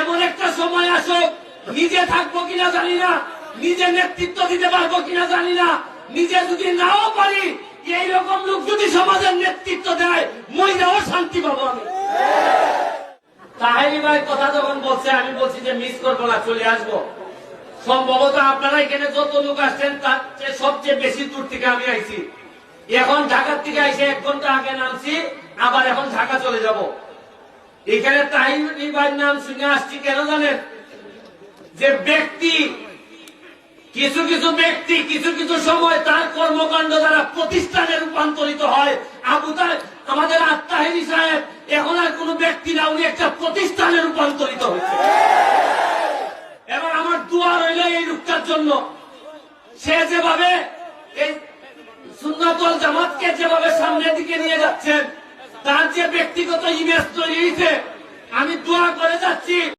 এমন একটা সময় আসুক, নিজে থাকবো কিনা জানি না, নিজে নেতৃত্ব দিতে পারবো কিনা জানি না, নিজে যদি নাও পারি, এইরকম লোক যদি সমাজের নেতৃত্ব দেয়, মহিলাও শান্তি পাবো আমি। তাহেরি ভাই কথা যখন বলছে, আমি বলছি যে মিস করবো না, চলে আসবো। সম্ভবত আপনারা এখানে যত লোক আসছেন তার চেয়ে সবচেয়ে বেশি দূর থেকে আমি আইছি। এখন ঢাকার থেকে আইসে 1 ঘন্টা আগে নামছি, আবার এখন ঢাকা চলে যাব। এখানে তাহেরি ভাইয়ের নাম শুনে আসছি কেন জানেন? যে ব্যক্তি, কিছু কিছু ব্যক্তি কিছু কিছু সময় তার কর্মকাণ্ড দ্বারা প্রতিষ্ঠানে রূপান্তরিত হয়। আবু তাহের, আমাদের আত্মাহেরি সাহেব এখন আর কোন ব্যক্তি না, উনি একটা প্রতিষ্ঠানে রূপান্তরিত হয়েছে। এবার আমার দোয়া রইল এই লোকটার জন্য। সে যেভাবে এই সুন্নাত ওয়াল জামাতকে যেভাবে সামনের দিকে নিয়ে যাচ্ছেন, তার যে ব্যক্তিগত ইমেজ তৈরি হয়েছে, আমি দোয়া করে যাচ্ছি